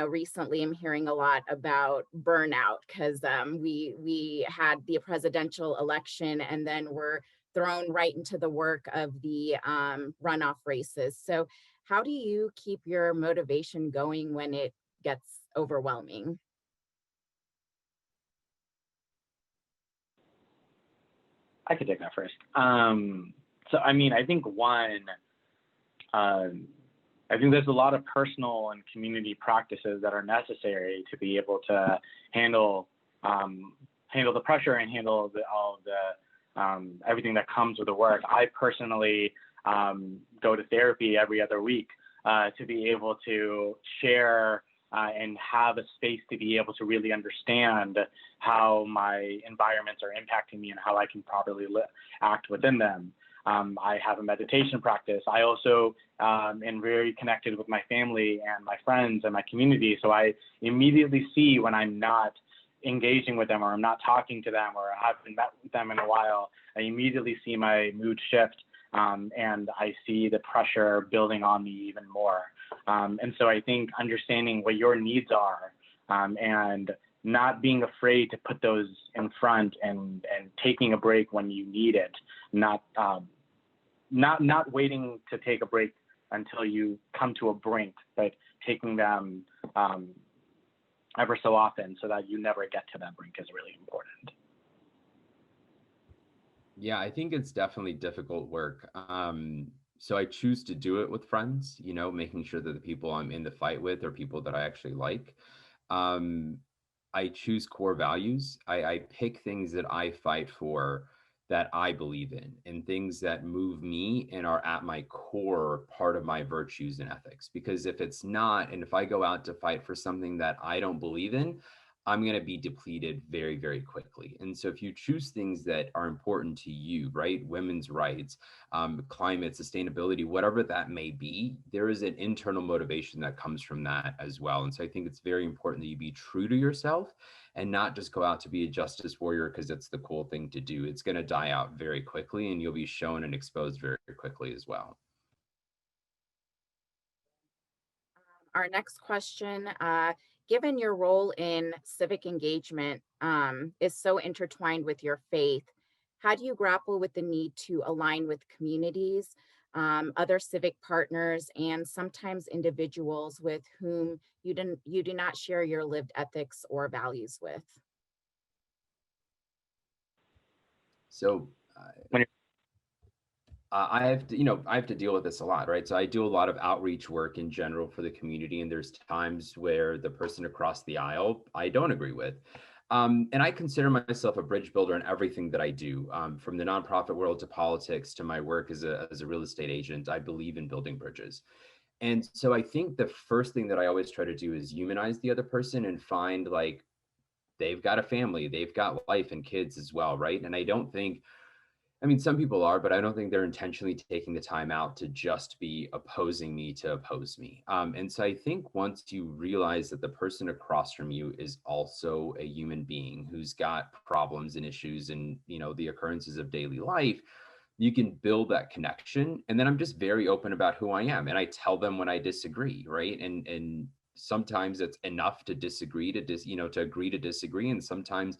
recently I'm hearing a lot about burnout because we had the presidential election and then we're thrown right into the work of the runoff races. So how do you keep your motivation going when it gets overwhelming? I could take that first. So, I mean, I think I think there's a lot of personal and community practices that are necessary to be able to handle the pressure and handle all the everything that comes with the work. I personally go to therapy every other week to be able to share and have a space to be able to really understand how my environments are impacting me and how I can properly act within them. I have a meditation practice. I also am very connected with my family and my friends and my community. So I immediately see when I'm not engaging with them, or I'm not talking to them, or I haven't met with them in a while. I immediately see my mood shift, and I see the pressure building on me even more. And so I think understanding what your needs are, and not being afraid to put those in front, and taking a break when you need it, not waiting to take a break until you come to a brink, but taking them ever so often so that you never get to that brink is really important. Yeah, I think it's definitely difficult work. So I choose to do it with friends, you know, making sure that the people I'm in the fight with are people that I actually like. Um, I choose core values. I pick things that I fight for, that I believe in, and things that move me and are at my core part of my virtues and ethics. Because if it's not, and if I go out to fight for something that I don't believe in, I'm going to be depleted very, very quickly. And so if you choose things that are important to you, right? Women's rights, climate, sustainability, whatever that may be, there is an internal motivation that comes from that as well. And so I think it's very important that you be true to yourself and not just go out to be a justice warrior because it's the cool thing to do. It's going to die out very quickly, and you'll be shown and exposed very quickly as well. Our next question, given your role in civic engagement is so intertwined with your faith, how do you grapple with the need to align with communities, other civic partners, and sometimes individuals with whom you do not share your lived ethics or values with? So I have to, I have to deal with this a lot, right? So I do a lot of outreach work in general for the community, and there's times where the person across the aisle I don't agree with. And I consider myself a bridge builder in everything that I do, from the nonprofit world to politics to my work as a real estate agent. I believe in building bridges. And so I think the first thing that I always try to do is humanize the other person and find, like, they've got a family, they've got life and kids as well, right? And I don't think, I mean, some people are, but I don't think they're intentionally taking the time out to just be opposing me to oppose me. And so I think once you realize that the person across from you is also a human being who's got problems and issues and, the occurrences of daily life, you can build that connection. And then I'm just very open about who I am. And I tell them when I disagree, right? And sometimes it's enough to disagree, to agree to disagree. And sometimes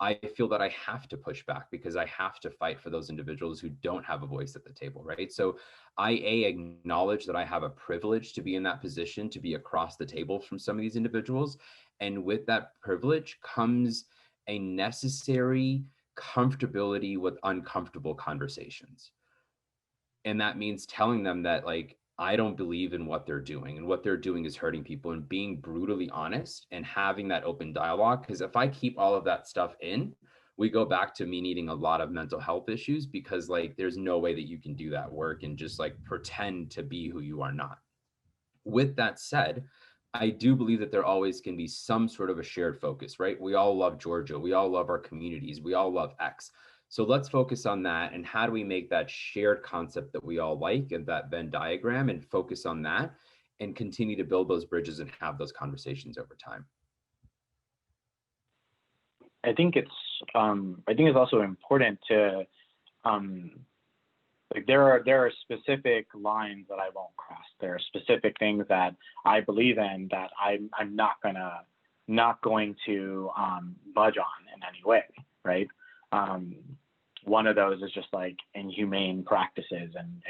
I feel that I have to push back because I have to fight for those individuals who don't have a voice at the table, right? So I acknowledge that I have a privilege to be in that position, to be across the table from some of these individuals. And with that privilege comes a necessary comfortability with uncomfortable conversations. And that means telling them that, like, I don't believe in what they're doing, and what they're doing is hurting people, and being brutally honest and having that open dialogue. Because if I keep all of that stuff in, we go back to me needing a lot of mental health issues, because, like, there's no way that you can do that work and just, like, pretend to be who you are not. With that said, I do believe that there always can be some sort of a shared focus, right? We all love Georgia. We all love our communities. We all love X. So let's focus on that. And how do we make that shared concept that we all like, and that Venn diagram, and focus on that and continue to build those bridges and have those conversations over time? I think it's also important to, like, there are specific lines that I won't cross. There are specific things that I believe in that I'm not going to budge on in any way, right? One of those is just like inhumane practices, and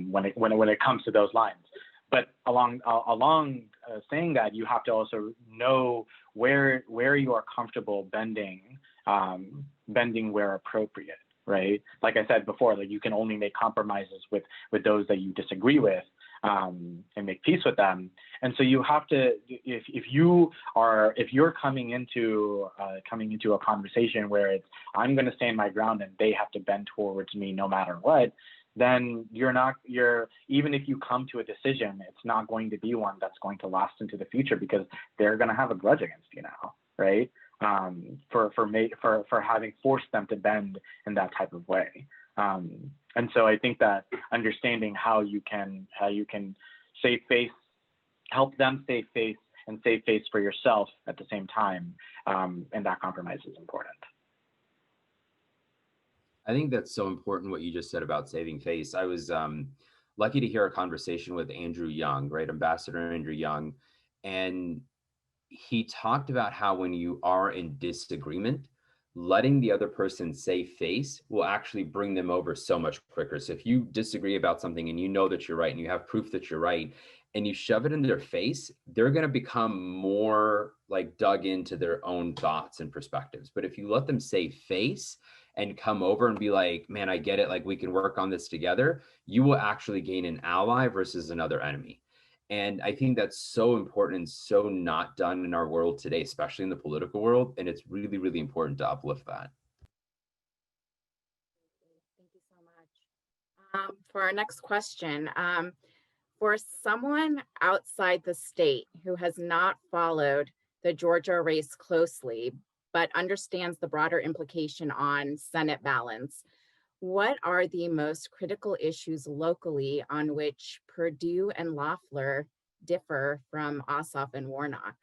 when it comes to those lines. But along saying that, you have to also know where you are comfortable bending where appropriate, right? Like I said before, like, you can only make compromises with those that you disagree with, and make peace with them. And so you have to, if you're coming into a conversation where it's, I'm going to stand my ground and they have to bend towards me no matter what, then even if you come to a decision, it's not going to be one that's going to last into the future, because they're going to have a grudge against you now, right? For having forced them to bend in that type of way. And so I think that understanding how you can save face, help them save face, and save face for yourself at the same time, and that compromise is important. I think that's so important what you just said about saving face. I was lucky to hear a conversation with Andrew Young, right? Ambassador Andrew Young. And he talked about how when you are in disagreement, letting the other person save face will actually bring them over so much quicker. So if you disagree about something and you know that you're right and you have proof that you're right and you shove it in their face, they're going to become more like dug into their own thoughts and perspectives. But if you let them save face and come over and be like, man, I get it, like we can work on this together, you will actually gain an ally versus another enemy. And I think that's so important and so not done in our world today, especially in the political world. And it's really, really important to uplift that. Thank you so much. For our next question, for someone outside the state who has not followed the Georgia race closely, but understands the broader implication on Senate balance, what are the most critical issues locally on which Perdue and Loeffler differ from Ossoff and Warnock?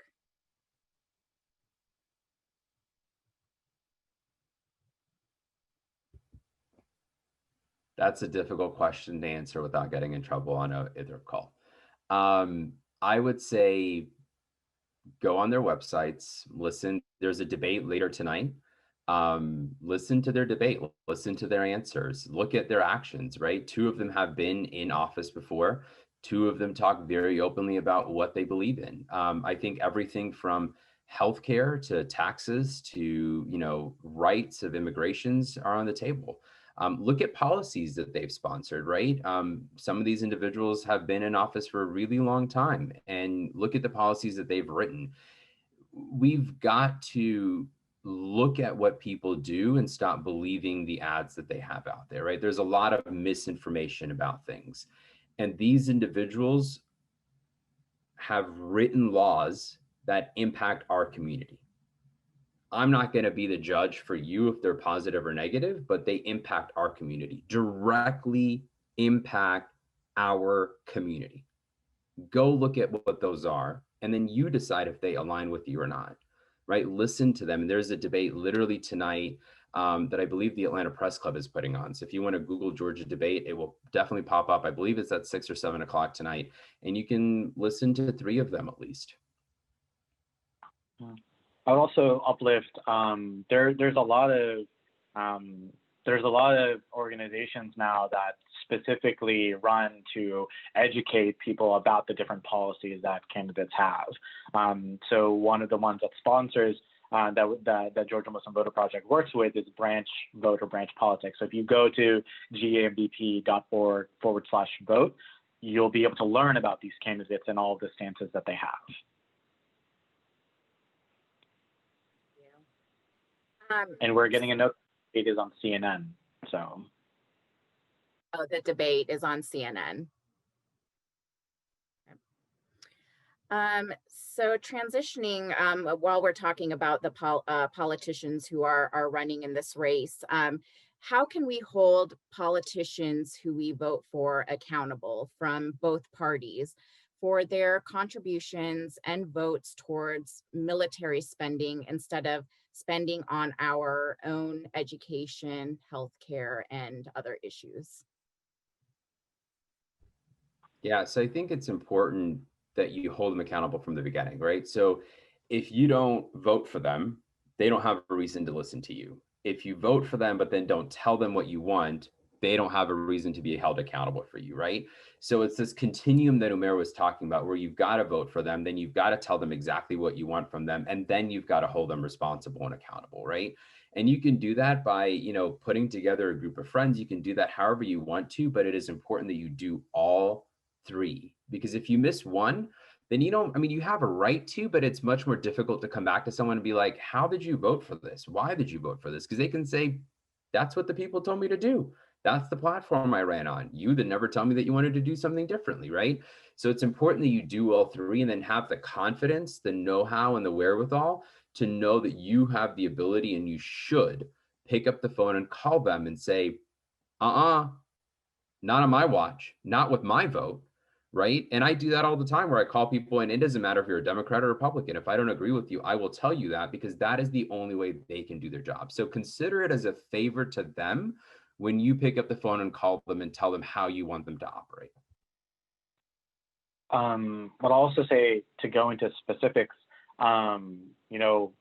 That's a difficult question to answer without getting in trouble on a ITREB call. I would say go on their websites, listen. There's a debate later tonight. Listen to their debate, listen to their answers, look at their actions, right? Two of them have been in office before. Two of them talk very openly about what they believe in. I think everything from healthcare to taxes to, rights of immigrations are on the table. Look at policies that they've sponsored, right? Some of these individuals have been in office for a really long time, and look at the policies that they've written. We've got to look at what people do and stop believing the ads that they have out there, right? There's a lot of misinformation about things. And these individuals have written laws that impact our community. I'm not going to be the judge for you if they're positive or negative, but they impact our community, directly impact our community. Go look at what those are, and then you decide if they align with you or not, right? Listen to them. And there's a debate literally tonight that I believe the Atlanta Press Club is putting on. So if you want to Google Georgia debate, it will definitely pop up. I believe it's at 6 or 7 o'clock tonight, and you can listen to 3 of them at least. I would also uplift. There's a lot of organizations now that specifically run to educate people about the different policies that candidates have. So one of the ones that sponsors that Georgia Muslim Voter Project works with is branch politics. So if you go to gambp.org/vote, you'll be able to learn about these candidates and all of the stances that they have. And we're getting a note it is on CNN. So the debate is on CNN. So transitioning, while we're talking about the politicians who are running in this race, how can we hold politicians who we vote for accountable from both parties for their contributions and votes towards military spending instead of spending on our own education, healthcare, and other issues? Yeah, so I think it's important that you hold them accountable from the beginning, right? So if you don't vote for them, they don't have a reason to listen to you. If you vote for them, but then don't tell them what you want, they don't have a reason to be held accountable for you, right? So it's this continuum that Umer was talking about, where you've got to vote for them, then you've got to tell them exactly what you want from them, and then you've got to hold them responsible and accountable, right? And you can do that by, putting together a group of friends. You can do that however you want to, but it is important that you do all 3, because if you miss one, then you have a right to, but it's much more difficult to come back to someone and be like, how did you vote for this? Why did you vote for this? Because they can say, that's what the people told me to do. That's the platform I ran on. You then never tell me that you wanted to do something differently, right? So it's important that you do all 3 and then have the confidence, the know-how, and the wherewithal to know that you have the ability and you should pick up the phone and call them and say, Not on my watch, not with my vote, right? And I do that all the time where I call people, and it doesn't matter if you're a Democrat or Republican. If I don't agree with you, I will tell you that, because that is the only way they can do their job. So consider it as a favor to them when you pick up the phone and call them and tell them how you want them to operate. But I'll also say, to go into specifics, you know,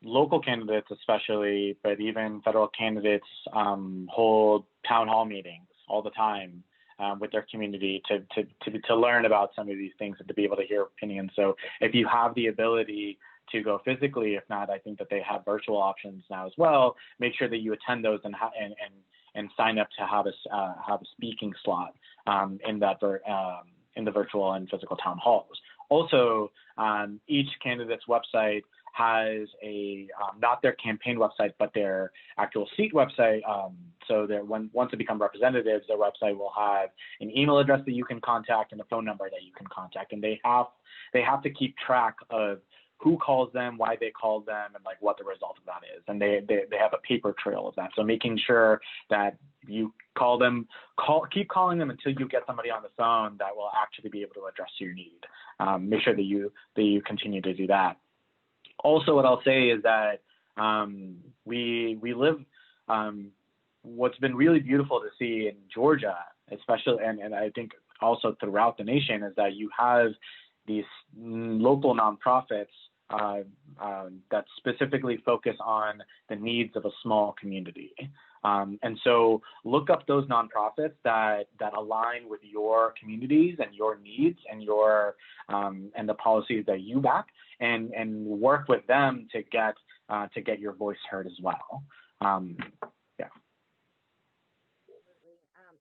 local candidates especially, but even federal candidates hold town hall meetings all the time with their community to learn about some of these things and to be able to hear opinions. So if you have the ability to go physically, if not, I think that they have virtual options now as well. Make sure that you attend those and sign up to have a speaking slot in the virtual and physical town halls. Also, each candidate's website has a not their campaign website, but their actual seat website. So that once they become representatives, their website will have an email address that you can contact and a phone number that you can contact. And they have to keep track of who calls them, why they called them, and like what the result of that is. And they have a paper trail of that. So making sure that you keep calling them until you get somebody on the phone that will actually be able to address your need. Make sure that you continue to do that. Also, what I'll say is that we live. What's been really beautiful to see in Georgia, especially, and I think also throughout the nation, is that you have these local nonprofits that specifically focus on the needs of a small community. And so look up those nonprofits that align with your communities and your needs and and the policies that you back, and work with them to get your voice heard as well. Yeah.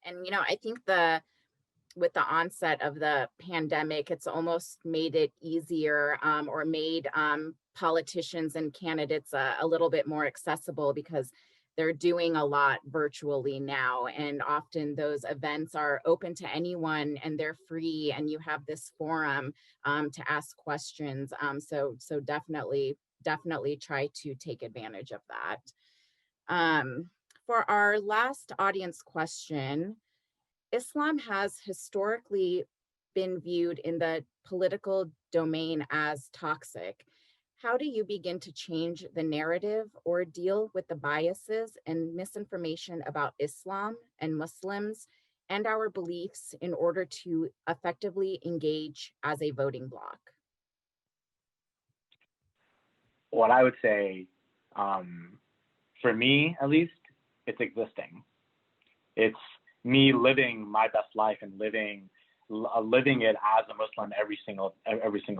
And I think with the onset of the pandemic, it's almost made it easier or made politicians and candidates a little bit more accessible, because they're doing a lot virtually now. And often those events are open to anyone and they're free, and you have this forum to ask questions. So definitely try to take advantage of that. For our last audience question, Islam has historically been viewed in the political domain as toxic. How do you begin to change the narrative or deal with the biases and misinformation about Islam and Muslims and our beliefs in order to effectively engage as a voting bloc? What I would say, for me at least, it's existing. It's me living my best life and living it as a Muslim every single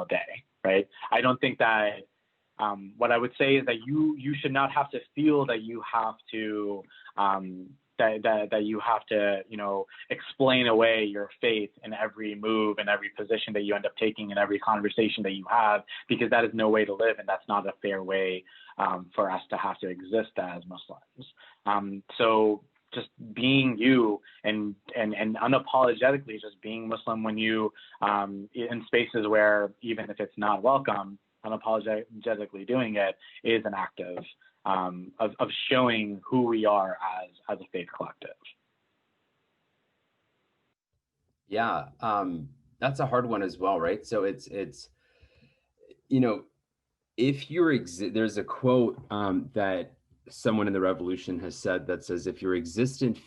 day, right? I don't think that what I would say is that you should not have to feel that you have to that you have to explain away your faith in every move and every position that you end up taking and every conversation that you have, because that is no way to live, and that's not a fair way for us to have to exist as Muslims. So just being you and unapologetically just being Muslim when you in spaces where even if it's not welcome, unapologetically doing it is an act of showing who we are as a faith collective. Yeah, that's a hard one as well, right? So it's if there's a quote that someone in the revolution has said that says, if your existence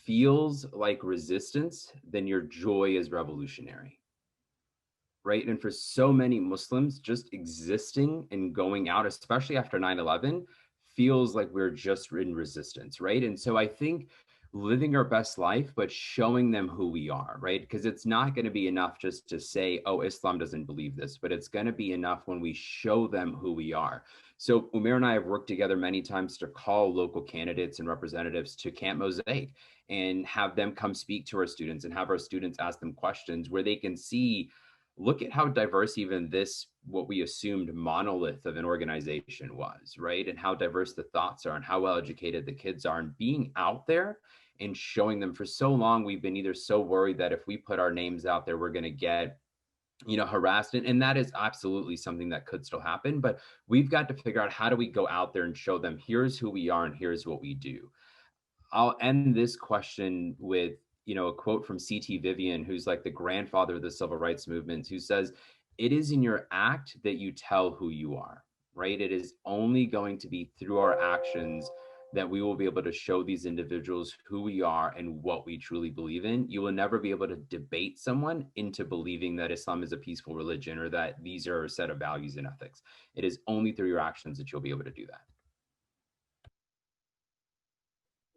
feels like resistance, then your joy is revolutionary, right? And for so many Muslims, just existing and going out, especially after 9/11, feels like we're just in resistance, right? And so I think living our best life, but showing them who we are, right? Because it's not going to be enough just to say, oh, Islam doesn't believe this, but it's going to be enough when we show them who we are. So Umer and I have worked together many times to call local candidates and representatives to Camp Mosaic and have them come speak to our students and have our students ask them questions where they can see, look at how diverse even this, what we assumed monolith of an organization was, right? And how diverse the thoughts are and how well educated the kids are, and being out there and showing them. For so long, we've been either so worried that if we put our names out there, we're going to get harassed. And that is absolutely something that could still happen. But we've got to figure out, how do we go out there and show them, here's who we are and here's what we do. I'll end this question with, a quote from C.T. Vivian, who's like the grandfather of the civil rights movement, who says, "It is in your act that you tell who you are," right? It is only going to be through our actions that we will be able to show these individuals who we are and what we truly believe in. You will never be able to debate someone into believing that Islam is a peaceful religion or that these are a set of values and ethics. It is only through your actions that you'll be able to do that.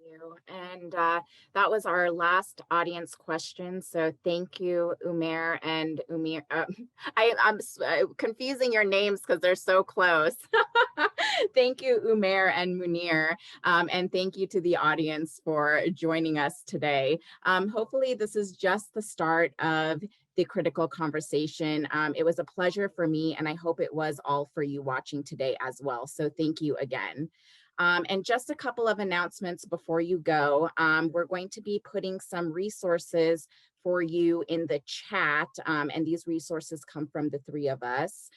You. And that was our last audience question. So thank you, Umer and Umir. I'm confusing your names because they're so close. Thank you, Umer and Munir. And thank you to the audience for joining us today. Hopefully this is just the start of the critical conversation. It was a pleasure for me, and I hope it was all for you watching today as well. So thank you again. And just a couple of announcements before you go. We're going to be putting some resources for you in the chat, and these resources come from the three of us.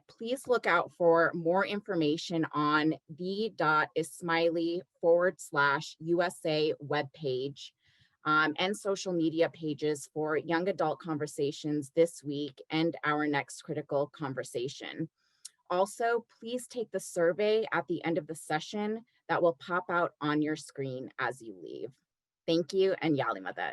Please look out for more information on the.ismaili/USA webpage and social media pages for young adult conversations this week and our next critical conversation. Also, please take the survey at the end of the session that will pop out on your screen as you leave. Thank you, and Yali Madet.